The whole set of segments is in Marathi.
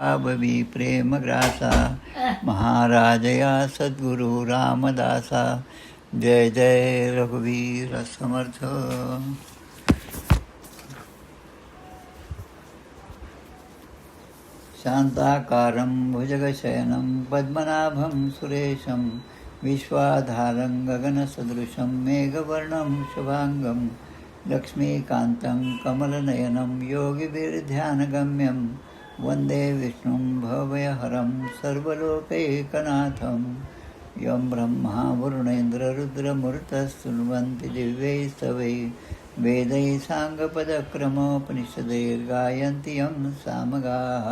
भवी प्रेमग्रासा महाराजया सद्गुरु रामदासा. जय जय रघुवीर समर्थ. शांताकारं भुजगशयनं पद्मनाभं सुरेशं विश्वाधारं गगनसदृशं मेघवर्णं शुभांगं लक्ष्मीकान्तं कमलनयनं योगिभिर्ध्यानगम्यं वन्दे विष्णुं भवभयहरं सर्वलोकैकनाथं. यं ब्रह्मा वरुणेन्द्ररुद्रमरुतस्तुन्वन्ति दिव्यैस्तवै वेदैः साङ्गपदक्रमोपनिषदैर्गायन्ति यं सामगाः.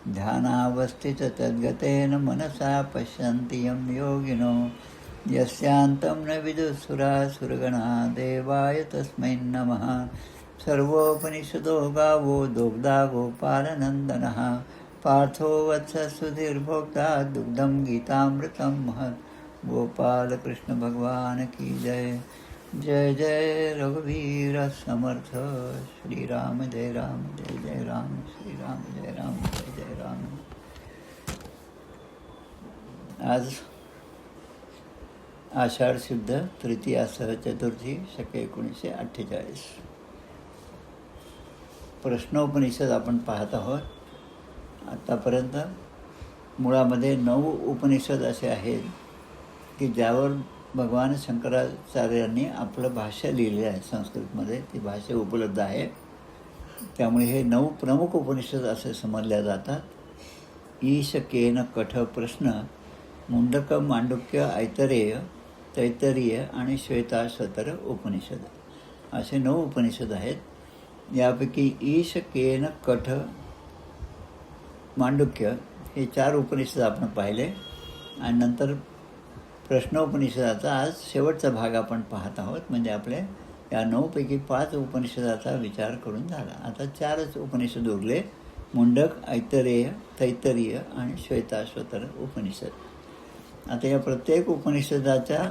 ध्यानावस्थिततद्गतेन मनसा पश्यन्ति यं योगिनो यस्यान्तं न विदुःसुरासुरगणा. देवाय तस्मै नमः. सर्वोपनिषदो गावो दुग्धा गोपालनन्दनः पार्थो वत्ससुधीर्भोक्ता दुग्धं गीतामृतं महत्. गोपाल कृष्ण भगवान की जय. जय जय रघुवीर समर्थ. श्री राम जय राम जय जय राम. श्री राम जय राम जय जय राम. आज आषाढ शुद्ध तृतीयासह चतुर्थी शके 1948. प्रश्नोपनिषद आपण पाहत आहोत. आतापर्यंत मुळामध्ये 9 उपनिषद असे आहेत की ज्यावर भगवान शंकराचार्यांनी आपलं भाष्य लिहिले आहे. संस्कृतमध्ये ती भाष्य उपलब्ध आहे. त्यामुळे हे 9 प्रमुख उपनिषद असे समजल्या जातात. ईश केन कठ प्रश्न, मुंडक मांडुक्य ऐतरेय तैतरीय आणि श्वेताश्वतर उपनिषद असे 9 उपनिषद आहेत. यापैकी ईश केन कठ मांडुक्य हे 4 उपनिषद आपण पाहिले आणि नंतर प्रश्नोपनिषदाचा आज शेवटचा भाग आपण पाहत आहोत. म्हणजे आपले या 9 पैकी 5 उपनिषदाचा विचार करून झाला. आता 4च उपनिषद उरले. मुंडक ऐतरेय तैतरीय आणि श्वेताश्वतर उपनिषद. आता या प्रत्येक उपनिषदाच्या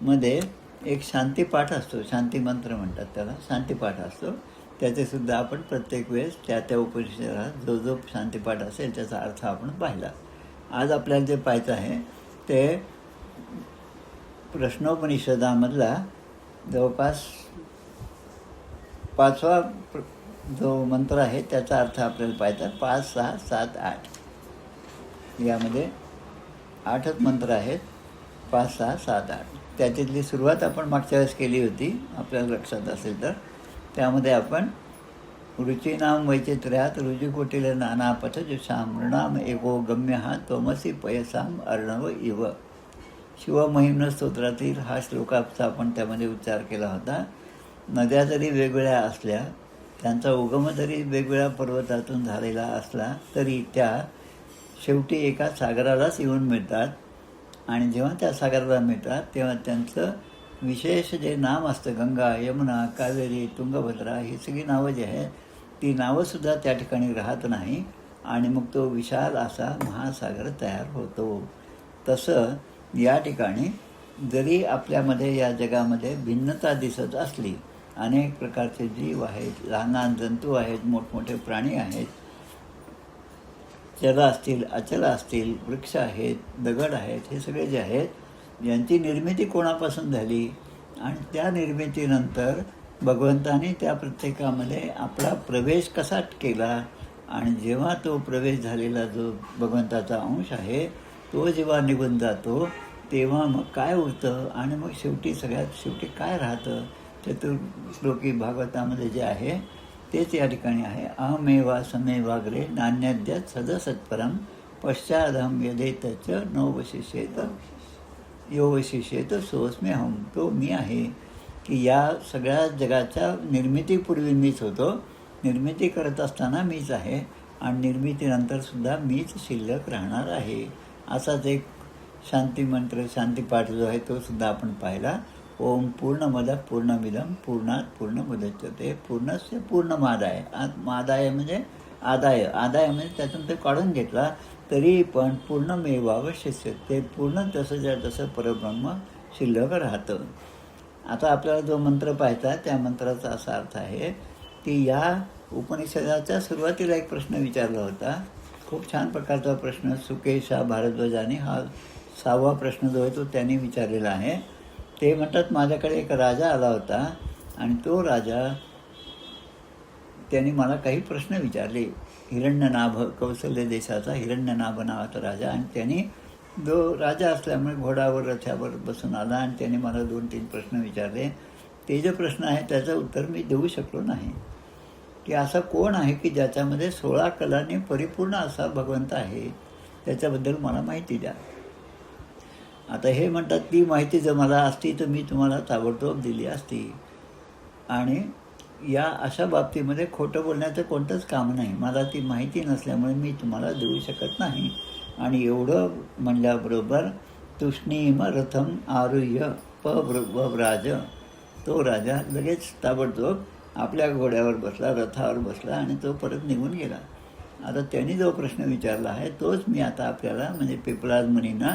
मध्ये एक शांतिपाठ असतो. शांतिमंत्र म्हणतात त्याला. शांतिपाठ असतो. त्याचेसुद्धा आपण प्रत्येक वेळेस त्या उपनिषदात जो जो शांतिपाठ असेल त्याचा अर्थ आपण पाहिला. आज आपल्याला जे पाहायचं आहे ते प्रश्नोपनिषदामधला जवळपास 5वा जो मंत्र आहे त्याचा अर्थ आपल्याला पाहायचा. 5, 6, 7, 8 यामध्ये 8च मंत्र आहेत. 5, 6, 7, 8 त्याच्यातली सुरुवात आपण मागच्या वेळेस केली होती आपल्याला लक्षात असेल तर. त्यामध्ये आपण रुचीनाम वैचित्र्यात रुजुकोटील नाना पथजुषाम नृणाम एको गम्य हा त्वमसी पयसाम अर्णव इव. शिवमहिम्न स्तोत्रातील हा श्लोकाचा आपण त्यामध्ये उच्चार केला होता. नद्या जरी वेगवेगळ्या असल्या, त्यांचा उगम जरी वेगवेगळ्या पर्वतातून झालेला असला तरी त्या शेवटी एका सागरालाच येऊन मिळतात. आणि जेव्हा त्या सागराला मिळतात तेव्हा त्यांचं विशेष जे नाम असतं, गंगा, यमुना, कावेरी, तुंगभद्रा ही सगळी नावं जी आहेत ती नावंसुद्धा त्या ठिकाणी राहत नाही आणि मग तो विशाल असा महासागर तयार होतो. तसं या ठिकाणी जरी आपल्यामध्ये या जगामध्ये भिन्नता दिसत असली, अनेक प्रकारचे जीव आहेत, लहान लहान जंतू आहेत, मोठमोठे प्राणी आहेत, चल असतील अचल असतील, वृक्ष आहेत, दगड आहेत, हे सगळे जे आहेत यांची निर्मिती कोणापासून झाली आणि त्या निर्मितीनंतर भगवंताने त्या प्रत्येकामध्ये आपला प्रवेश कसा केला. आणि जेव्हा तो प्रवेश झालेला जो भगवंताचा अंश आहे तो जेव्हा निघून जातो तेव्हा मग काय उरतं आणि मग सगळ्यात शेवटी काय राहतं. चतुर्श्लोकी भागवतामध्ये जे आहे तेच या ठिकाणी आहे. अहमेवा समेवाग्रे नान्यद्यत सदसत्परम पश्चादहम यदेतच नवशिष्येत योवशिष्येत सोस्मे हम. तो मी आहे की या सगळ्या जगाच्या निर्मितीपूर्वी मीच होतो, निर्मिती करत असताना मीच आहे आणि निर्मितीनंतरसुद्धा मीच शिल्लक राहणार आहे. असाच एक शांतिमंत्र शांतिपाठ जो आहे तो सुद्धा आपण पाहिला. ओम पूर्णमद पूर्णमिदं पूर्णात पूर्णमुदच्यते पूर्णस्य पूर्णमादाय. मादाय म्हणजे आदाय. आदाय म्हणजे त्यातून ते काढून घेतला तरी पण पूर्णमेवावशिष्य ते पूर्ण तसंच्या तसं परब्रह्म शिल्लक राहतं. आता आपल्याला जो मंत्र पाहायचा त्या मंत्राचा असा अर्थ आहे की या उपनिषदाच्या सुरुवातीला एक प्रश्न विचारला होता खूप छान प्रकारचा प्रश्न सुकेशा भारद्वाजाने हा 6वा प्रश्न जो आहे तो त्यांनी विचारलेला आहे. ते म्हणतात, माझ्याकडे एक राजा आला होता आणि तो राजा त्यांनी मला काही प्रश्न विचारले. हिरण्यनाभ, कौसल्य देशाचा हिरण्यनाभ नावाचा राजा, आणि त्यांनी जो राजा असल्यामुळे घोड्यावर रथावर बसून आला आणि त्याने मला 2-3 प्रश्न विचारले. ते जे प्रश्न आहे त्याचं उत्तर मी देऊ शकलो नाही, की असा कोण आहे की ज्याच्यामध्ये 16 कलांनी परिपूर्ण असा भगवंत आहे, त्याच्याबद्दल मला माहिती द्या. आता हे म्हणतात, ती माहिती जर मला असती तर मी तुम्हाला ताबडतोब दिली असती, आणि या अशा बाबतीमध्ये खोटं बोलण्याचं कोणतंच काम नाही. मला ती माहिती नसल्यामुळे मी तुम्हाला देऊ शकत नाही. आणि एवढं म्हणल्याबरोबर तुष्णीम रथम आरुह्य पव्रव्राज, तो राजा लगेच ताबडतोब आपल्या घोड्यावर बसला, रथावर बसला आणि तो परत निघून गेला. आता त्यांनी जो प्रश्न विचारला आहे तोच मी आता आपल्याला, म्हणजे पिपलाद मुनींना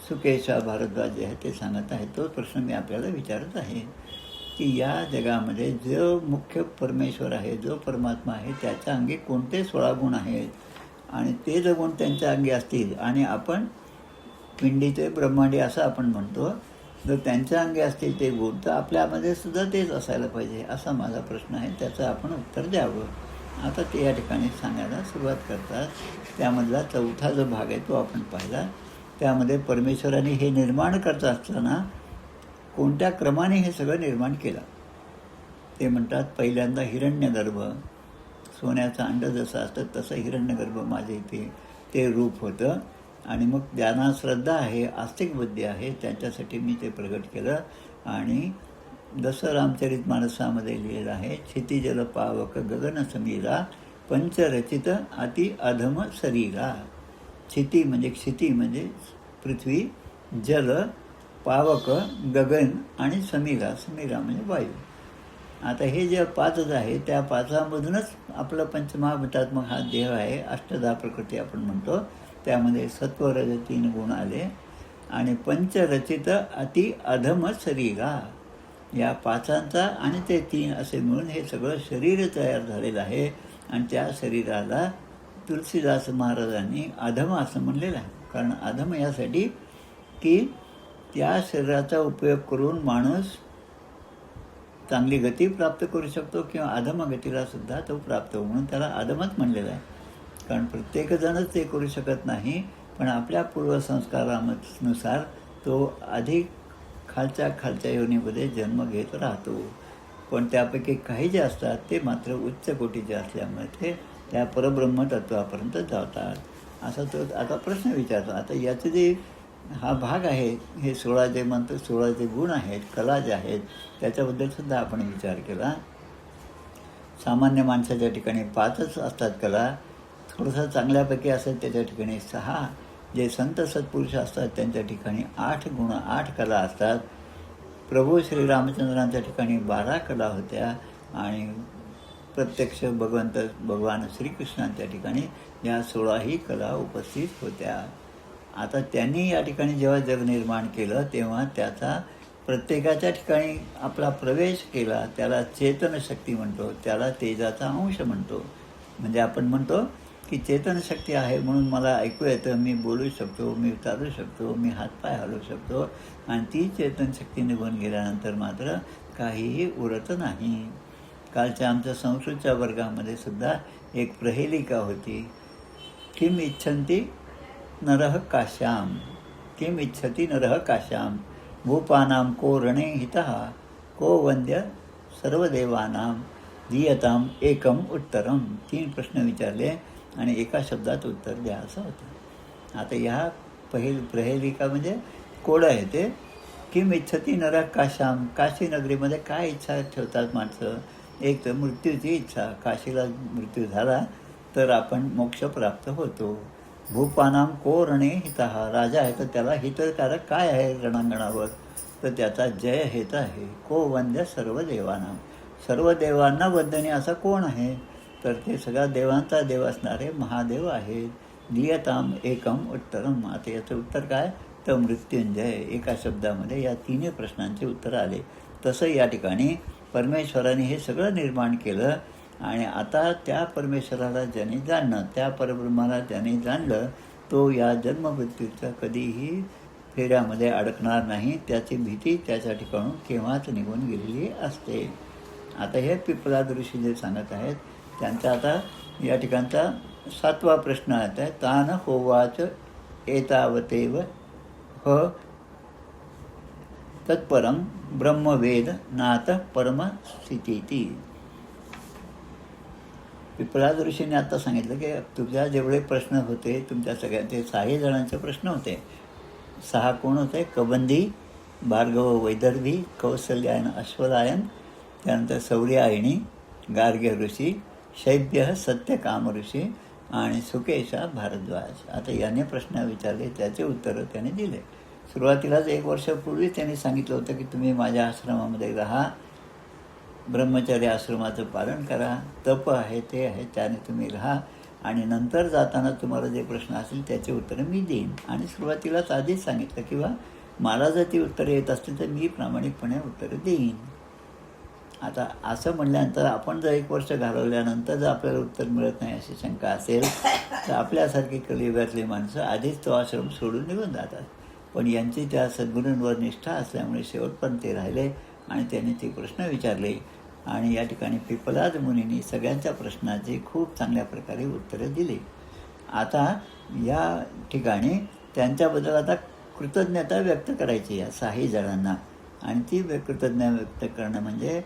सुकेशा भारद्वाज जे आहे ते सांगत आहे, तोच प्रश्न मी आपल्याला विचारत आहे, की या जगामध्ये जो मुख्य परमेश्वर आहे, जो परमात्मा आहे, त्याच्या अंगी कोणते 16 गुण आहेत, आणि ते जर गुण त्यांच्या अंगी असतील, आणि आपण पिंडीचे ब्रह्मांडी असं आपण म्हणतो, जर त्यांच्या अंगी असतील ते गुण, तर आपल्यामध्ये सुद्धा तेच असायला पाहिजे, असा माझा प्रश्न आहे. त्याचं आपण उत्तर द्यावं. आता ते या ठिकाणी सांगायला सुरुवात करतात. त्यामधला 4था जो भाग आहे तो आपण पाहिला. त्यामध्ये परमेश्वराने हे निर्माण करत असताना कोणत्या क्रमाने हे सगळं निर्माण केलं ते म्हणतात. पहिल्यांदा हिरण्यगर्भ, सोन्याचं अंड जसं असतं तसं हिरण्यगर्भ माझ्या इथे ते रूप होतं, आणि मग ज्यांना श्रद्धा आहे, आस्तिक बुद्धी आहे, त्यांच्यासाठी मी ते प्रगट केलं. आणि जसं रामचरित मानसामध्ये लिहिलं आहे, क्षितिजल पावक गगन समीरा पंचरचित अति अधम शरीरा. क्षिती म्हणजे पृथ्वी, जल, पावक, गगन आणि समीरा म्हणजे वायू. आता हे जे 5च आहे त्या 5मधूनच आपलं पंचमहाभूतात्मक हा देह आहे. 8 प्रकृती आपण म्हणतो, त्यामध्ये सत्व रज 3 गुण आले, आणि पंचरचित अति अधम शरीरा, या 5चा आणि ते 3 असे मिळून हे सगळं शरीर तयार झालेलं आहे. आणि त्या शरीराला तुलसीदास महाराजांनी अधम असं म्हणलेलं आहे. कारण अधम यासाठी की त्या शरीराचा उपयोग करून माणूस चांगली गती प्राप्त करू शकतो, किंवा अधम गतीला सुद्धा तो प्राप्त हो, म्हणून त्याला अधमच म्हणलेलं आहे. कारण प्रत्येकजणच ते करू शकत नाही, पण आपल्या पूर्वसंस्कारानुसार तो अधिक खालच्या योनीमध्ये जन्म घेत राहतो. पण त्यापैकी काही जे असतात ते मात्र उच्च कोटीचे असल्यामुळे ते त्या परब्रह्म तत्वापर्यंत जातात. असा तो आता प्रश्न विचारतो. आता याचे जे हा भाग आहे, हे 16 जे म्हणतो, 16 जे गुण आहेत, कला जे आहेत, त्याच्याबद्दल सुद्धा आपण विचार केला. सामान्य माणसाच्या ठिकाणी 5च असतात कला. थोडंसं चांगल्यापैकी असेल त्याच्या ठिकाणी 6, जे संत सत्पुरुष असतात त्यांच्या ठिकाणी 8 गुण 8 कला असतात. प्रभू श्रीरामचंद्रांच्या ठिकाणी 12 कला होत्या, आणि प्रत्यक्ष भगवान श्रीकृष्णांच्या ठिकाणी या 16ही कला उपस्थित होत्या. आता त्यांनी या ठिकाणी जेव्हा जग निर्माण केलं तेव्हा त्याचा प्रत्येकाच्या ठिकाणी आपला प्रवेश केला. त्याला चेतनशक्ती म्हणतो, त्याला तेजाचा अंश म्हणतो. म्हणजे आपण म्हणतो की चेतनशक्ती आहे म्हणून मला ऐकू येतं, मी बोलू शकतो, मी चालू शकतो, मी हातपाय हलवू शकतो, आणि ती चेतनशक्ती निघून गेल्यानंतर मात्र काहीही उरत नाही. कालच्या आमच्या संस्कृतच्या वर्गामध्ये सुद्धा एक प्रहेलिका होती. किम इच्छन्ति नरः काश्याम, किम इच्छति नरः काश्याम, भूपानां को रणे हितः, को वंद्य सर्वदेवानां, दीयताम एकम उत्तरम. 3 प्रश्न विचारले आणि एका शब्दात उत्तर द्या असं होतं. आता ह्या प्रहेलिका म्हणजे कोड आहे ते. किम इच्छती नरः काश्याम, काशी नगरीमध्ये काय इच्छा ठेवतात माणसं? एक तर मृत्यूची इच्छा, काशीला मृत्यू झाला तर आपण मोक्ष प्राप्त होतो. भूपानाम को रणे हितः, राजा आहे तर त्याला हितकारक काय आहे रणांगणावर? तर त्याचा जय हेत आहे. को वंद्य सर्व देवानां, सर्व देवांना वंदनीय असा कोण आहे? तर ते सगळ्या देवांचा देव असणारे महादेव आहेत. नियताम एकम उत्तरम. आता याचं उत्तर काय? तर मृत्युंजय. एका शब्दामध्ये या 3 प्रश्नांचे उत्तर आले. तसं या ठिकाणी परमेश्वराने हे सगळं निर्माण केलं, आणि आता त्या परमेश्वराला ज्याने जाणलं, त्या परब्रह्माला ज्याने जाणलं, तो या जन्ममृत्यूच्या कधीही फेऱ्यामध्ये अडकणार नाही. त्याची भीती त्याच्या ठिकाणून केव्हाच निघून गेलेली असते. आता हे पिपलाद ऋषी जे सांगत आहेत त्यांचा आता या ठिकाणचा 7वा प्रश्न आहे. तान होवाच एतावतेव ह तत्परम ब्रह्मवेद नात परमस्थिती. पिपलाद ऋषीने आता सांगितलं की तुझ्या जेवढे प्रश्न होते, तुमच्या सगळ्यांचे 6 जणांचे प्रश्न होते. 6 कोण होते? कबंदी, भार्गव वैदर्भी, कौसल्यायन अश्वलायन, त्यानंतर सौर्यायणी, गार्ग्य ऋषी, शैब्य सत्यकाम ऋषी आणि सुकेशा भारद्वाज. आता याने प्रश्न विचारले, त्याचे उत्तरं त्याने दिले. सुरुवातीलाच 1 वर्षापूर्वी त्यांनी सांगितलं होतं की तुम्ही माझ्या आश्रमामध्ये राहा, ब्रह्मचर्य आश्रमाचं पालन करा, तप आहे ते आहे त्याने तुम्ही राहा, आणि नंतर जाताना तुम्हाला जे प्रश्न असतील त्याचे उत्तरं मी देईन. आणि सुरुवातीलाच आधीच सांगितलं किंवा मला जर ती उत्तरं येत असतील तर मी प्रामाणिकपणे उत्तरं देईन. आता असं म्हणल्यानंतर आपण जर 1 वर्ष घालवल्यानंतर जर आपल्याला उत्तर मिळत नाही अशी शंका असेल तर आपल्यासारखी कलियुगातली माणसं आधीच तो आश्रम सोडून निघून जातात. पण यांची त्या सद्गुरूंवर निष्ठा असल्यामुळे शेवटपर्यंत ते राहिले आणि त्यांनी ते प्रश्न विचारले. आणि या ठिकाणी पिपलाद मुनींनी सगळ्यांच्या प्रश्नाची खूप चांगल्या प्रकारे उत्तरं दिली. आता या ठिकाणी त्यांच्याबद्दल आता कृतज्ञता व्यक्त करायची या 6 जणांना. आणि ती कृतज्ञता व्यक्त करणं म्हणजे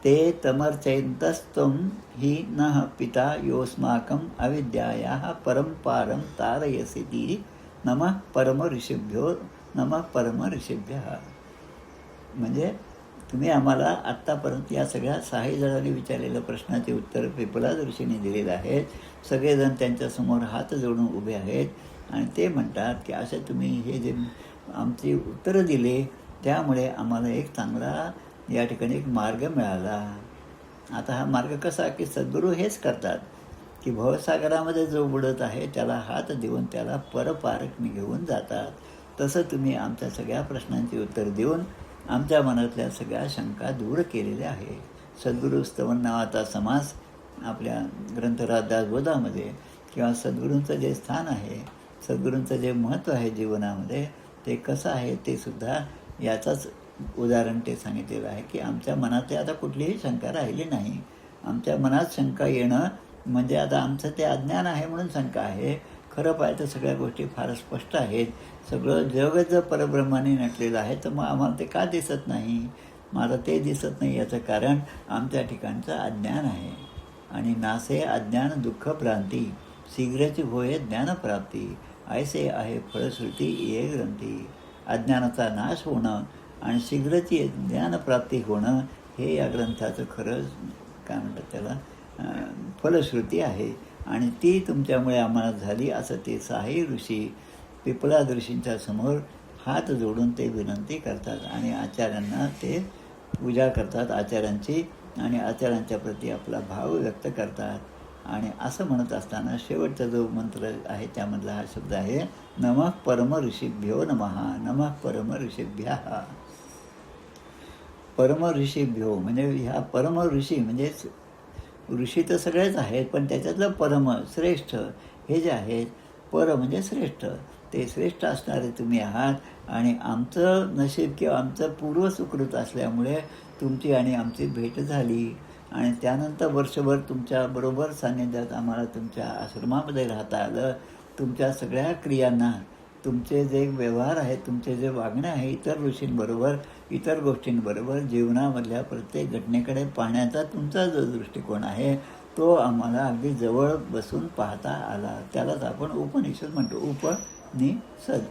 ते तमर्चयन्तस्त्वं हि नः पिता योऽस्माकं अविद्यायाः परम्पारं तारयसीति नमः परम ऋषिभ्यो नमः परम ऋषिभ्यः. म्हणजे तुम्ही आम्हाला आत्तापर्यंत या सगळ्या 6 जणांनी विचारलेल्या प्रश्नाचे उत्तर पिपलाद ऋषींनी दिलेलं आहे. सगळेजण त्यांच्यासमोर हात जोडून उभे आहेत आणि ते म्हणतात की असे तुम्ही हे जे आमची उत्तरं दिले त्यामुळे आम्हाला एक चांगला या ठिकाणी एक मार्ग मिळाला. आता हा मार्ग कसा की सद्गुरू हेच करतात की भवसागरामध्ये जो बुडत आहे त्याला हात देऊन त्याला परपारक घेऊन जातात. तसं तुम्ही आमच्या सगळ्या प्रश्नांची उत्तर देऊन आमच्या मनातल्या सगळ्या शंका दूर केलेल्या आहे. सद्गुरू स्तवन नावाचा समास आपल्या ग्रंथराजामध्ये किंवा सद्गुरूंचं जे स्थान आहे, सद्गुरूंचं जे महत्त्व आहे जीवनामध्ये ते कसं आहे ते सुद्धा याचाच उदाहरण ते सांगितलेलं आहे की आमच्या मनात आता कुठलीही शंका राहिली नाही. आमच्या मनात शंका येणं म्हणजे आता आमचं ते अज्ञान आहे म्हणून शंका आहे. खरं पाहिजे तर सगळ्या गोष्टी फार स्पष्ट आहेत. सगळं जगच जर परब्रह्माने नटलेलं आहे तर मग आम्हाला ते का दिसत नाही? मला ते दिसत नाही याचं कारण आमच्या ठिकाणचं अज्ञान आहे. आणि नासे अज्ञान दुःख भ्रांती, शीघ्रची होय ज्ञानप्राप्ती, ऐसे आहे फळश्रुती ये ग्रंथी. अज्ञानाचा नाश होणं आणि शीघ्रची ज्ञानप्राप्ती होणं हे या ग्रंथाचं खरं काय म्हणतात त्याला फलश्रुती आहे. आणि ती तुमच्यामुळे आम्हाला झाली असं ते 6 ऋषी पिपलाद ऋषींच्या समोर हात जोडून ते विनंती करतात आणि आचार्यांना ते पूजा करतात आचार्यांची, आणि आचार्यांच्या प्रती आपला भाव व्यक्त करतात. आणि असं म्हणत असताना शेवटचा जो मंत्र आहे त्यामधला हा शब्द आहे नमः परम ऋषिभ्यो नमः. नमः परम ऋषिभ्यः. परम ऋषिभ्यो म्हणजे ह्या परम ऋषी म्हणजेच ऋषी तर सगळेच आहेत पण त्याच्यातलं परम श्रेष्ठ हे जे आहेत, पर म्हणजे श्रेष्ठ, ते श्रेष्ठ असणारे तुम्ही आहात. आणि आमचं नशीब किंवा आमचं पूर्वसुकृत असल्यामुळे तुमची आणि आमची भेट झाली आणि त्यानंतर वर्षभर तुमच्याबरोबर सान्निध्यात आम्हाला तुमच्या आश्रमामध्ये राहता आलं. तुमच्या सगळ्या क्रियांना, तुमचे जे व्यवहार आहेत, तुमचे जे वागणं आहे इतर ऋषींबरोबर, इतर गोष्टींबरोबर, जीवनामधल्या प्रत्येक घटनेकडे पाहण्याचा तुमचा जो दृष्टिकोन आहे तो आम्हाला अगदी जवळ बसून पाहता आला. त्यालाच आपण उपनिषद म्हणतो. उपनिषद.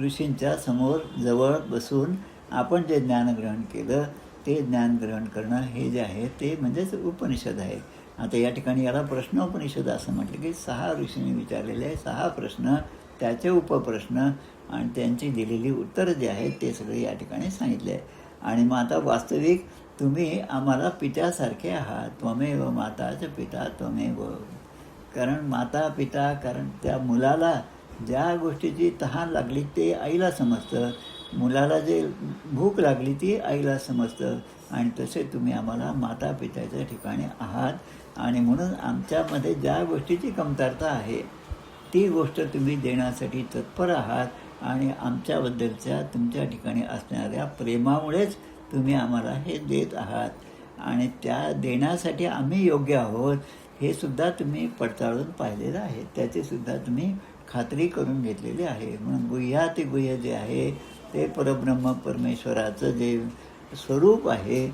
ऋषींच्या समोर जवळ बसून आपण जे ज्ञान ग्रहण केलं ते ज्ञान ग्रहण करणं हे जे आहे ते म्हणजेच उपनिषद आहे. आता या ठिकाणी याला प्रश्नोपनिषद असं म्हटलं की 6 ऋषींनी विचारलेले 6 प्रश्न, त्याचे उपप्रश्न आणि त्यांची दिलेली उत्तरं जी आहेत ते सगळे या ठिकाणी सांगितले आहे. आणि मग आता वास्तविक तुम्ही आम्हाला पित्यासारखे आहात. त्वमेव माताच पिता त्वमेव. कारण माता पिता, कारण त्या मुलाला ज्या गोष्टीची तहान लागली ते आईला समजतं, मुलाला जे भूक लागली ती आईला समजतं, आणि तसे तुम्ही आम्हाला माता पित्याच्या ठिकाणी आहात. आणि म्हणून आमच्यामध्ये ज्या गोष्टीची कमतरता आहे ती गोष्ट तुम्ही देण्यासाठी तत्पर आहात आणि आमच्याबद्दलच्या तुमच्या ठिकाणी असणाऱ्या प्रेमामुळेच तुम्ही आम्हाला हे देत आहात. आणि त्या देण्यासाठी आम्ही योग्य आहोत हे सुद्धा तुम्ही पडताळून पाहिलेलं आहे, त्याचीसुद्धा तुम्ही खात्री करून घेतलेली आहे. म्हणून गुह्यातिगुह्य जे आहे ते परब्रह्म परमेश्वराचं जे स्वरूप आहे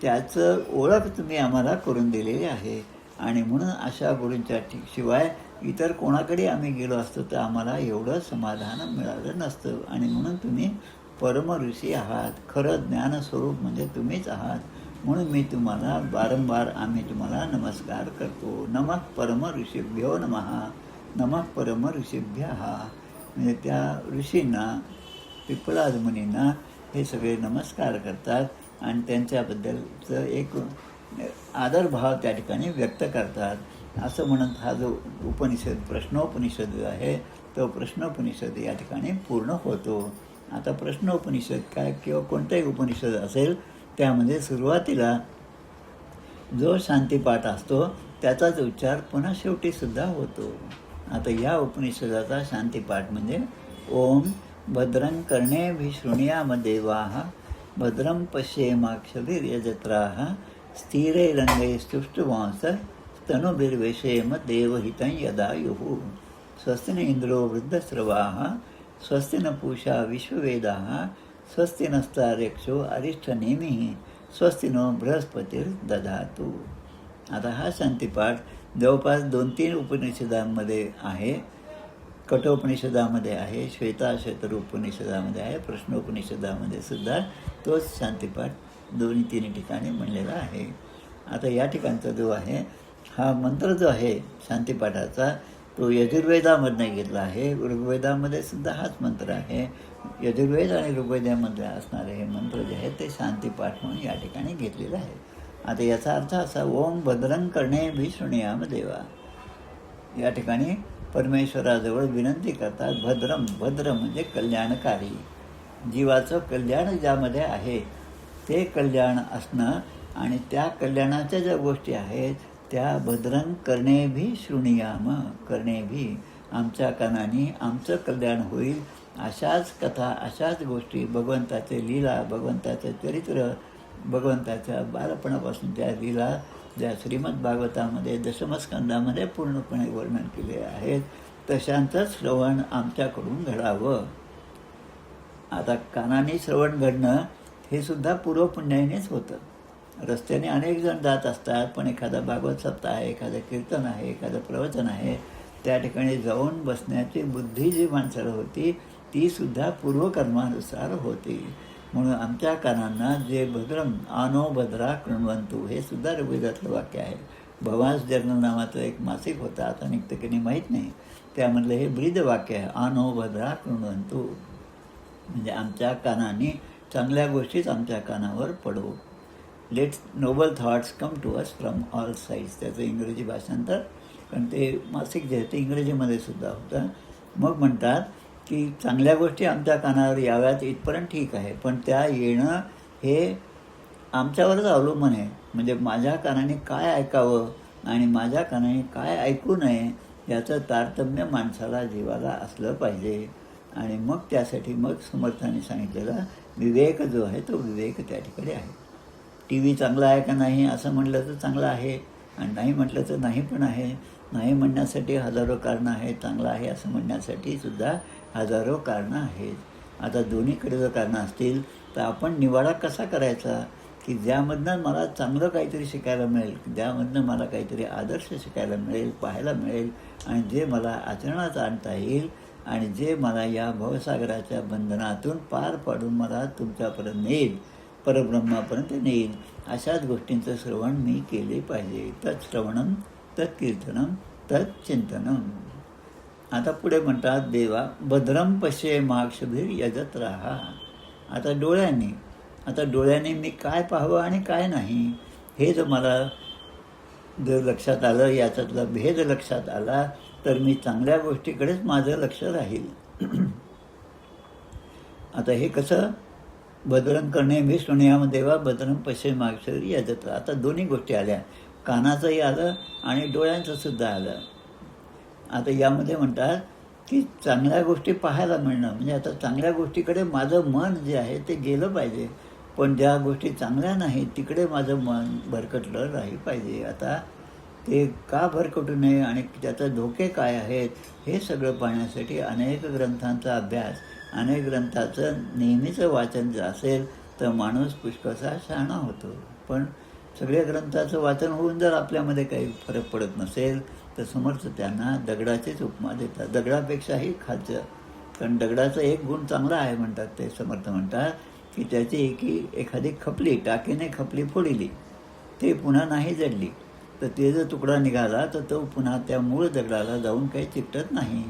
त्याचं ओळख तुम्ही आम्हाला करून दिलेली आहे. आणि म्हणून अशा गुरूंच्या शिवाय इतर कोणाकडे आम्ही गेलो असतो तर आम्हाला एवढं समाधान मिळालं नसतं. आणि म्हणून तुम्ही परम ऋषी आहात, खरं ज्ञानस्वरूप म्हणजे तुम्हीच आहात. म्हणून मी तुम्हाला वारंवार आम्ही तुम्हाला नमस्कार करतो. नमः परम ऋषीभ्यो नमः, नमः परम ऋषीभ्यः. म्हणजे त्या ऋषींना, पिप्पलाद मुनींना हे सगळे नमस्कार करतात आणि त्यांच्याबद्दलचं एक आदरभाव त्या ठिकाणी व्यक्त करतात. असं म्हणत हा जो उपनिषद प्रश्नोपनिषद जो आहे तो प्रश्नोपनिषद या ठिकाणी पूर्ण होतो. आता प्रश्नोपनिषद काय किंवा कोणताही उपनिषद असेल त्यामध्ये सुरुवातीला जो शांतिपाठ असतो त्याचाच उच्चार पुन्हा शेवटीसुद्धा होतो. आता या उपनिषदाचा शांतिपाठ म्हणजे ओम भद्रं कर्णेभिः शृणुयाम देवाः भद्रं पश्येमाक्षभिर्यजत्राः स्थिरैरङ्गैस्तुष्टुवांसः स्तनुभिर्वेशेम देवहितं यदायुः स्वस्ति न इंद्रो वृद्धस्रवाः स्वस्ति न पूषा विश्ववेदाः स्वस्ति नस्तार्यक्षो अरिष्ठनेमिः स्वस्ति नो बृहस्पतिर्दधातु. आता हा शांतिपाठ जवळपास 2-3 उपनिषदांमध्ये आहे. कठोपनिषदामध्ये आहे, श्वेताश्वेतर उपनिषदामध्ये आहे, प्रश्नोपनिषदामध्ये सुद्धा तोच शांतिपाठ 2-3 ठिकाणी म्हणलेला आहे. आता या ठिकाणचा जो आहे हा मंत्र जो आहे शांतिपाठाचा तो यजुर्वेदामधनं घेतला आहे. ऋग्वेदामध्ये सुद्धा हाच मंत्र आहे. यजुर्वेद आणि ऋग्वेदामध्ये असणारे हे मंत्र जे आहेत ते शांतिपाठ म्हणून या ठिकाणी घेतलेलं आहे. आता याचा अर्थ असा ओम भद्रं कर्णेभिः शृणुयाम देवा. या ठिकाणी परमेश्वराजवळ विनंती करतात. भद्रम, भद्र म्हणजे कल्याणकारी, जीवाचं कल्याण ज्यामध्ये आहे ते कल्याण असणं आणि त्या कल्याणाच्या ज्या गोष्टी आहेत त्या भद्रं कर्णेभिः शृणुयाम, कर्णेभिः आमच्या कानाने आमचं कल्याण होईल अशाच कथा, अशाच गोष्टी, भगवंताचे लीला, भगवंताचं चरित्र, भगवंताच्या बालपणापासूनच्या लीला ज्या श्रीमद भागवतामध्ये दशमस्कंदामध्ये पूर्णपणे वर्णन केले आहेत तशांचं श्रवण आमच्याकडून घडावं. आता कानाने श्रवण घडणं हे सुद्धा पूर्वपुण्यानेच होतं. रस्त्याने अनेक जण जात असतात, पण एखादा भागवत सप्ताह आहे, एखादं कीर्तन आहे, एखादं प्रवचन आहे, त्या ठिकाणी जाऊन बसण्याची बुद्धी जी माणसाला होती ती सुद्धा पूर्वकर्मानुसार होती. म्हणून आमच्या कानांना जे भद्रम आनो भद्रा कृण्वंतु हे सुद्धा ऋग्वेदातलं वाक्य आहे. भवांस जर्नल नावाचं एक मासिक होतं, आता निघतं की नाही माहीत नाही, त्यामधलं हे ब्रीद वाक्य आहे आनो भद्रा कृण्वंतु. म्हणजे आमच्या कानाने चांगल्या गोष्टीच आमच्या कानावर पडो. Let's noble thoughts come to us from all sides, त्याचं इंग्रजी भाषांतर, कारण ते मासिक जे आहे ते इंग्रजीमध्ये सुद्धा होतं. मग म्हणतात की चांगल्या गोष्टी आमच्या कानावर याव्यात इथपर्यंत ठीक आहे, पण त्या येणं हे आमच्यावरच अवलंबून आहे. म्हणजे माझ्या कानाने काय ऐकावं आणि माझ्या कानाने काय ऐकू नये याचं तारतम्य माणसाला जीवाला असलं पाहिजे. आणि मग त्यासाठी मग समर्थाने सांगितलेला विवेक जो आहे तो विवेक त्या ठिकाणी आहे. टी व्ही चांगला आहे का नाही असं म्हटलं तर चांगलं आहे आणि नाही म्हटलं तर नाही पण आहे. नाही म्हणण्यासाठी हजारो कारणं आहेत, चांगलं आहे असं म्हणण्यासाठी सुद्धा हजारो कारणं आहेत. आता दोन्हीकडे जर कारणं असतील तर आपण निवाडा कसा करायचा की ज्यामधनं मला चांगलं काहीतरी शिकायला मिळेल, ज्यामधनं मला काहीतरी आदर्श शिकायला मिळेल, पाहायला मिळेल आणि जे मला आचरणात आणता येईल आणि जे मला या भवसागराच्या बंधनातून पार पाडून मला तुमच्यापर्यंत नेईल, परब्रह्मापर्यंत नेईल, अशाच गोष्टींचं श्रवण मी केले पाहिजे. तत्श्रवणम तत्कीर्तनम तत्चिंतनम. आता पुढे म्हणतात देवा भद्रम पश्येमाक्षभिर यजत राहा. आता डोळ्याने मी काय पाहावं आणि काय नाही हे जर मला जर लक्षात आलं, याच्यातला भेद लक्षात आला तर मी चांगल्या गोष्टीकडेच माझं लक्ष राहील. आता हे कसं बदरं करणे मी शृणुयाम देवा बदरं पश्चिमाक्षरी याजत. आता दोन्ही गोष्टी आल्या, कानाचंही आलं आणि डोळ्यांचं सुद्धा आलं. आता यामध्ये म्हणतात की चांगल्या गोष्टी पाहायला मिळणं, म्हणजे आता चांगल्या गोष्टीकडे माझं मन जे आहे ते गेलं पाहिजे, पण ज्या गोष्टी चांगल्या नाहीत तिकडे माझं मन भरकटलं राही पाहिजे. आता ते का भरकटू नये आणि त्याचे धोके काय आहेत हे सगळं पाहण्यासाठी अनेक ग्रंथांचा अभ्यास, अनेक ग्रंथाचं नेहमीचं वाचन जर असेल तर माणूस पुष्कळसा शहाणा होतो. पण सगळ्या ग्रंथाचं वाचन होऊन जर आपल्यामध्ये काही फरक पडत नसेल तर समर्थ त्यांना दगडाचीच उपमा देतात, दगडापेक्षाही खालचं. कारण दगडाचा एक गुण चांगला आहे म्हणतात ते समर्थ म्हणतात की त्याची एखादी खपली, टाकीने खपली फोडली, ते पुन्हा नाही जडली तर ते जर तुकडा निघाला तर तो पुन्हा त्या मूळ दगडाला जाऊन काही चिकटत नाही.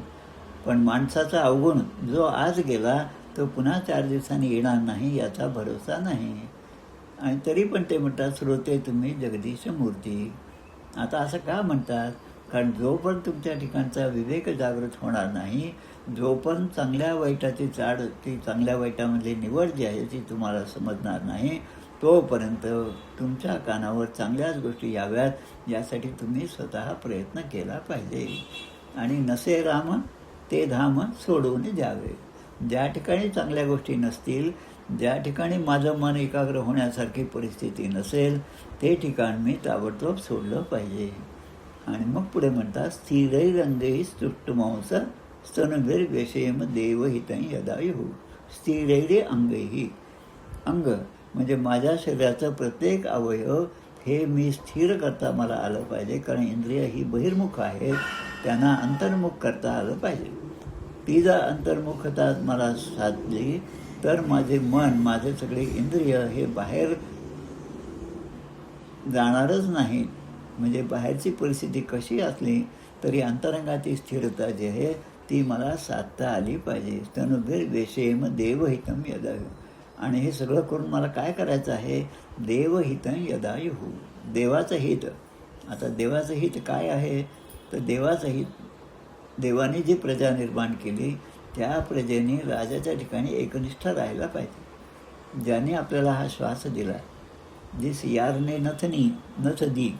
पण माणसाचा अवगुण जो आज गेला तो पुन्हा 4 दिवसांनी येणार नाही याचा भरोसा नाही. आणि तरी पण ते म्हणतात श्रोते तुम्ही जगदीश मूर्ती. आता असं का म्हणतात? कारण जोपर्यंत तुमच्या ठिकाणचा विवेक जागृत होणार नाही, जोपर्यंत चांगल्या वाईटाची चाड, ती चांगल्या वाईटामधली निवड जी आहे ती तुम्हाला समजणार नाही, तोपर्यंत तुमच्या कानावर चांगल्याच गोष्टी याव्यात यासाठी तुम्ही स्वतः प्रयत्न केला पाहिजे. आणि नसे राम ते धाम सोडून द्यावे. ज्या ठिकाणी चांगल्या गोष्टी नसतील, ज्या ठिकाणी माझं मन एकाग्र होण्यासारखी परिस्थिती नसेल, ते ठिकाण मी ताबडतोब सोडलं पाहिजे. आणि मग पुढे म्हणतात स्थिरैरंगैः स्तुष्टुमांस स्तनभिर्व्यसेम देवहितं यदायुः. स्थिरैरे अंगैः, अंग म्हणजे माझ्या शरीराचं प्रत्येक अवयव हे मी स्थिर करता मला आलं पाहिजे. कारण इंद्रिय ही बहिर्मुख आहेत, त्यांना अंतर्मुख करता आलं पाहिजे. ती जर अंतर्मुखता मला साधली तर माझे मन, माझे सगळे इंद्रिय हे बाहेर जाणारच नाहीत. म्हणजे बाहेरची परिस्थिती कशी असली तरी अंतरंगाची स्थिरता जी आहे ती मला साधता आली पाहिजे. स्तनुभिर्व्यसेम देवहितं यदायुः. आणि हे सगळं करून मला काय करायचं आहे? देवहितं यदायुः, देवाचं हित. आता देवाचं हित काय आहे? तर देवाचं हित, देवाने जी प्रजा निर्माण केली त्या प्रजेने राजाच्या ठिकाणी एकनिष्ठ राहायला पाहिजे. ज्याने आपल्याला हा श्वास दिला, जिस यार ने नथ दी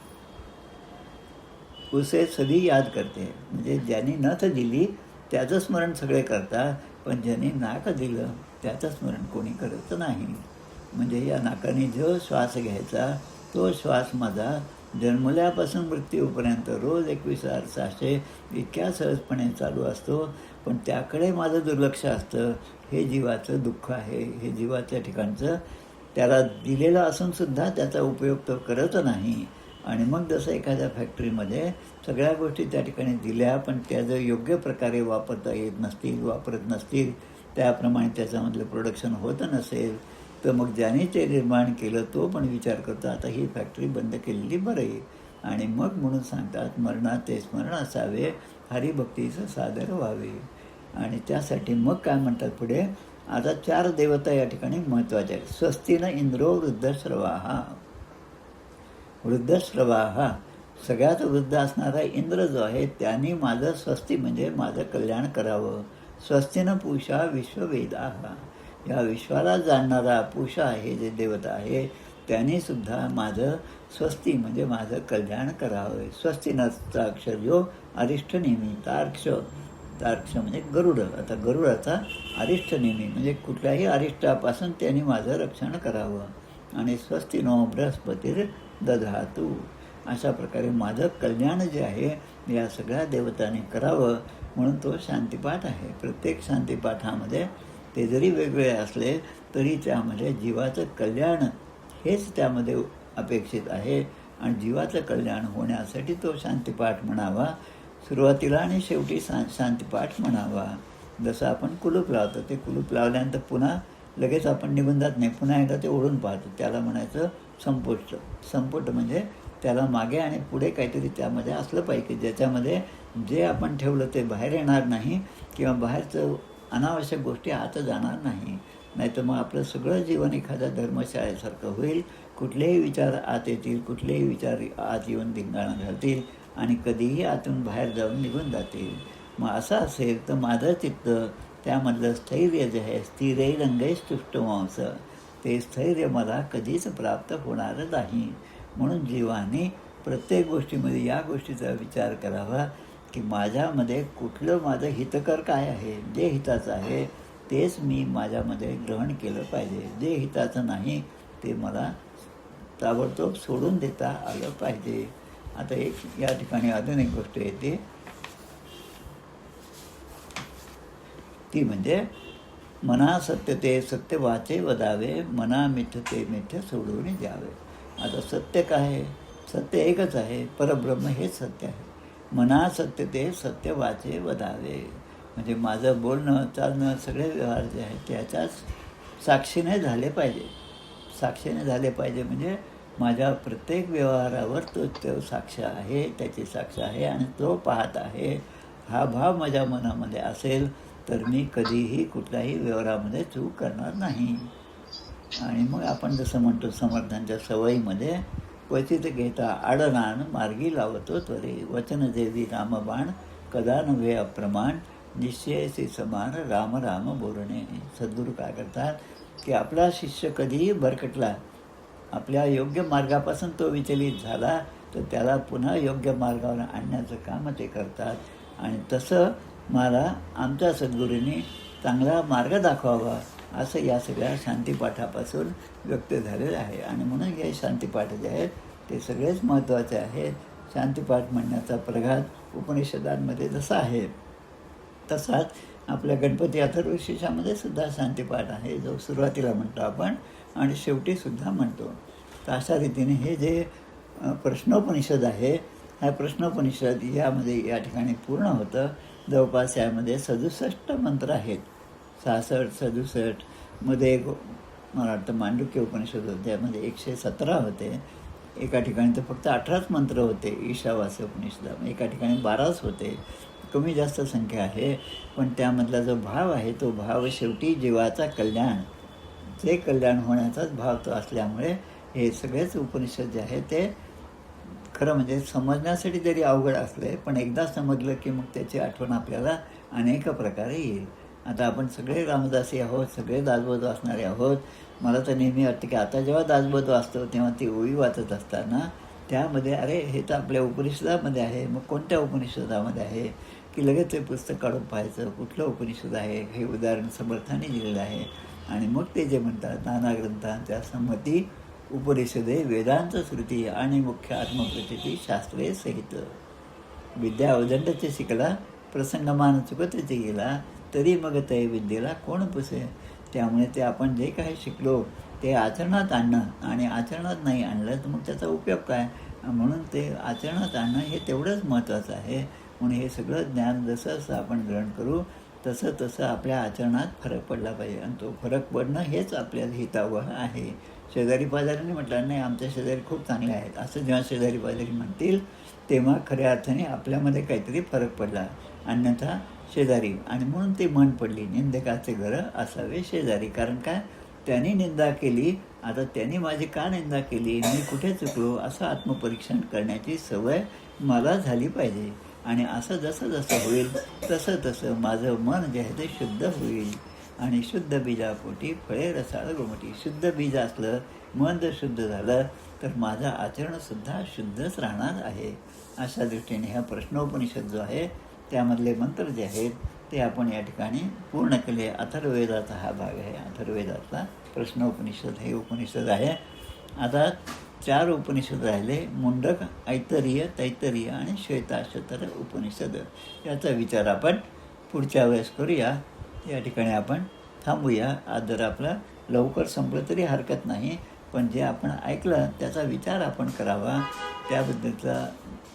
उसे सदी याद करते. म्हणजे ज्यांनी नथ दिली त्याचं स्मरण सगळे करतात, पण ज्यांनी नाक दिलं त्याचं स्मरण कोणी करत नाही. म्हणजे या नाकाने जो श्वास घ्यायचा तो श्वास माझा जन्मल्यापासून मृत्यूपर्यंत रोज 21,600 इतक्या सहजपणे चालू असतो, पण त्याकडे माझं दुर्लक्ष असतं. हे जीवाचं दुःख आहे. हे जीवाच्या ठिकाणचं, त्याला दिलेलं असूनसुद्धा त्याचा उपयोग तो करत नाही. आणि मग जसं एखाद्या फॅक्टरीमध्ये सगळ्या गोष्टी त्या ठिकाणी दिल्या, पण त्या जर योग्य प्रकारे वापरता येत नसतील, वापरत नसतील, त्याप्रमाणे त्याच्यामधलं प्रोडक्शन होत नसेल, तर मग ज्याने ते निर्माण केलं तो पण विचार करतो आता ही फॅक्टरी बंद केलेली बरं आहे. आणि मग म्हणून सांगतात मरणात ते स्मरण असावे, हरिभक्तीचं सादर व्हावे. आणि त्यासाठी मग काय म्हणतात पुढे? आता 4 देवता या ठिकाणी महत्त्वाच्या आहेत. स्वस्तिन इंद्रो वृद्धश्रवाहा. वृद्धश्रवाहा, सगळ्यात वृद्ध असणारा इंद्र जो आहे त्यांनी माझं स्वस्ती म्हणजे माझं कल्याण करावं. स्वस्तिन पूषा विश्ववेदाः. या विश्वाला जाणणारा पूषा हे जे देवता आहे त्यांनीसुद्धा माझं स्वस्ती म्हणजे माझं कल्याण करावं. स्वस्तिनचा अक्षर जो अरिष्टनेमी, तार्क्ष म्हणजे गरुड. आता गरुडाचा अरिष्टनेमी म्हणजे कुठल्याही अरिष्टापासून त्यांनी माझं रक्षण करावं. आणि स्वस्तिनो बृहस्पतीर दधातु. अशा प्रकारे माझं कल्याण जे आहे या सगळ्या देवतांनी करावं, म्हणून तो शांतिपाठ आहे. प्रत्येक शांतिपाठामध्ये ते जरी वेगवेगळे असले तरी त्यामध्ये जीवाचं कल्याण हेच त्यामध्ये अपेक्षित आहे. आणि जीवाचं कल्याण होण्यासाठी तो शांतिपाठ म्हणावा. सुरुवातीला आणि शेवटी शांतिपाठ म्हणावा. जसं आपण कुलूप लावतो, ते कुलूप लावल्यानंतर पुन्हा लगेच आपण निघून जात नाही, पुन्हा एकदा ते ओढून पाहतो. त्याला म्हणायचं संपुष्ट. संपुट म्हणजे त्याला मागे आणि पुढे काहीतरी त्यामध्ये असलं पाहिजे, ज्याच्यामध्ये जे आपण ठेवलं ते बाहेर येणार नाही किंवा बाहेरचं अनावश्यक गोष्टी आत जाणार नाही. नाहीतर मग आपलं सगळं जीवन एखाद्या धर्मशाळेसारखं होईल. कुठलेही विचार आत येतील, कुठलेही विचार आत येऊन धिंगाणा घालतील आणि कधीही आतून बाहेर जाऊन निघून जातील. मग असं असेल तर माझं चित्त त्यामधलं स्थैर्य जे आहे, स्थिरैरंगैः स्तुष्टुमांस, ते स्थैर्य मला कधीच प्राप्त होणार नाही. म्हणून जीवाने प्रत्येक गोष्टीमध्ये या गोष्टीचा विचार करावा की माझ्यामध्ये कुठलं माझं हितकर काय आहे. जे हिताचं आहे तेच मी माझ्यामध्ये ग्रहण केलं पाहिजे. जे हिताचं नाही ते मला ताबडतोब सोडून देता आलं पाहिजे. आता एक या ठिकाणी अजून एक गोष्ट येते, ती म्हणजे मना सत्य ते सत्य वाचे वदावे, मना मिथ्य ते मिथ्य सोडून द्यावे. आता सत्य काय आहे? सत्य एकच आहे, परब्रह्म हेच सत्य आहे. मना सत्य ते सत्य वाचे वदावे, म्हणजे माझं बोलणं चालणं सगळे व्यवहार जे आहेत त्याच्याच साक्षीने झाले पाहिजे. साक्षीने झाले पाहिजे म्हणजे माझ्या प्रत्येक व्यवहारावर तो साक्ष आहे, त्याची साक्ष आहे आणि तो पाहत आहे. हा भाव माझ्या मनामध्ये असेल तर मी कधीही कुठल्याही व्यवहारामध्ये चूक करणार नाही. आणि मग आपण जसं म्हणतो समर्थांच्या सवयीमध्ये, क्वचित घेता आडनान मार्गी लावतो त्वरे, वचन देवी रामबाण कदा नव्हे अप्रमाण, निश्चयसी समान राम राम बोलणे. सद्गुरू काय करतात की आपला शिष्य कधीही भरकटला, आपल्या योग्य मार्गापासून तो विचलित झाला तर त्याला पुन्हा योग्य मार्गावर आणण्याचं काम ते करतात. आणि तसं मला आमच्या सद्गुरूंनी चांगला मार्ग दाखवावा असं या सगळ्या शांतीपाठापासून व्यक्त झालेलं आहे. आणि म्हणून हे शांतीपाठ जे आहेत ते सगळेच महत्त्वाचे आहेत. शांतीपाठ म्हणण्याचा प्रघात उपनिषदांमध्ये जसा आहे तसाच आपल्या गणपती अथर्वशीर्षामध्ये सुद्धा शांतीपाठ आहे, जो सुरुवातीला म्हणतो आपण आणि शेवटीसुद्धा म्हणतो. तर अशा रीतीने हे जे प्रश्नोपनिषद आहे, ह्या प्रश्नोपनिषद यामध्ये या ठिकाणी पूर्ण होतं. जवळपास यामध्ये 67 मंत्र आहेत. 66, 67 मध्ये एक मला वाटतं मांडुक्य उपनिषद होते, त्यामध्ये 117 होते. एका ठिकाणी तर फक्त 18च मंत्र होते ईशावास्य उपनिषदामध्ये, एका ठिकाणी 12च होते. कमी जास्त संख्या आहे, पण त्यामधला जो भाव आहे तो भाव शेवटी जीवाचा कल्याण, जे कल्याण होण्याचाच भाव तो असल्यामुळे हे सगळेच उपनिषद जे आहे ते खरं म्हणजे समजण्यासाठी जरी अवघड असले पण एकदा समजलं की मग त्याची आठवण आपल्याला अनेक प्रकारे येईल. आता आपण सगळे रामदासी आहोत, सगळे दासबोध वाचणारे आहोत. मला तर नेहमी वाटतं की आता जेव्हा दासबोध वाचतो तेव्हा ती ओळी वाचत असताना त्यामध्ये अरे हे तर आपल्या उपनिषदामध्ये आहे, मग कोणत्या उपनिषदामध्ये आहे की लगेच ते पुस्तक काढून पाहायचं कुठलं उपनिषद आहे. हे उदाहरण समर्थाने दिलेलं आहे. आणि मग ते जे म्हणतात नाना ग्रंथांच्या संमती उपनिषदे वेदांत श्रुती आणि मुख्य आत्मप्रचिती शास्त्रे सहित, विद्या अवदंडचे शिकला प्रसंगमान चुकतेचे गेला, तरी मग ते विद्येला कोण पुसे. त्यामुळे ते आपण जे काही शिकलो ते आचरणात आणणं, आणि आचरणात नाही आणलं तर मग त्याचा उपयोग काय. म्हणून ते आचरणात आणणं हे तेवढंच महत्त्वाचं आहे. म्हणून हे सगळं ज्ञान जसं जसं आपण ग्रहण करू तसं तसं आपल्या आचरणात फरक पडला पाहिजे. आणि तो फरक पडणं हेच आपल्याला हितावह आहे. शेजारी पाजारीने म्हटलं नाही आमच्या शेजारी खूप चांगले आहेत, असं जेव्हा शेजारी पाजारी म्हणतील तेव्हा खऱ्या अर्थाने आपल्यामध्ये काहीतरी फरक पडला. अन्यथा शेजारी, आणि म्हणून ती म्हण पडली निंदकाचे घरं असावे शेजारी. कारण काय, त्यांनी निंदा केली, आता त्यांनी माझी का निंदा केली, मी कुठे चुकलो असं आत्मपरीक्षण करण्याची सवय मला झाली पाहिजे. आणि असं जसं जसं होईल तसं तसं माझं मन जे आहे ते शुद्ध होईल. आणि शुद्ध बीजापोटी फळे रसाळ गोमटी. शुद्ध बीज असलं, मन जर शुद्ध झालं तर माझं आचरणसुद्धा शुद्धच राहणार आहे. अशा दृष्टीने हा प्रश्नोपनिषद जो आहे त्यामधले मंत्र जे आहेत ते आपण या ठिकाणी पूर्ण केले. अथर्ववेदाचा हा भाग आहे. अथर्ववेदाचा प्रश्नोपनिषद हे उपनिषद आहे. आता 4 उपनिषद राहिले, मुंडक, ऐतरीय, तैतरीय आणि श्वेताश्वतर उपनिषद. याचा विचार आपण पुढच्या वेळेस करूया. या ठिकाणी आपण थांबूया. आज जर आपलं लवकर संपलं तरी हरकत नाही, पण जे आपण ऐकलं त्याचा विचार आपण करावा. त्याबद्दलचा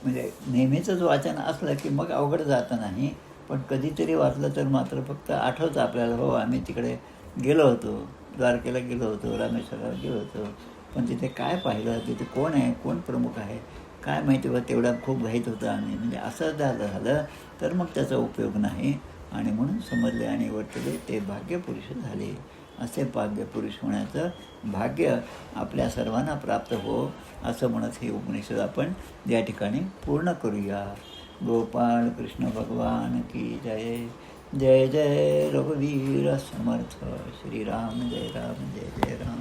म्हणजे नेहमीचंच वाचन असलं की मग अवघड जातं नाही, पण कधीतरी वाचलं तर मात्र फक्त आठवतं आपल्याला, हो आम्ही तिकडे गेलो होतो, द्वारकेला गेलो होतो, रामेश्वराला गेलो होतो, पण तिथे काय पाहिलं, तिथे कोण आहे, कोण प्रमुख आहे, काय माहिती बा, तेवढा खूप घाईत होतं आम्ही. म्हणजे असं झालं तर मग त्याचा उपयोग नाही. आणि म्हणून समजले आणि वर्तले ते भाग्यपुरुष झाले. असे भाग्यपुरुष होण्याचं भाग्य आपल्या सर्वांना प्राप्त हो, असं म्हणत हे उपनिषद आपण या ठिकाणी पूर्ण करूया. गोपाळ कृष्ण भगवान की जय. जय जय रघुवीर समर्थ. श्रीराम जय राम, जय जय राम.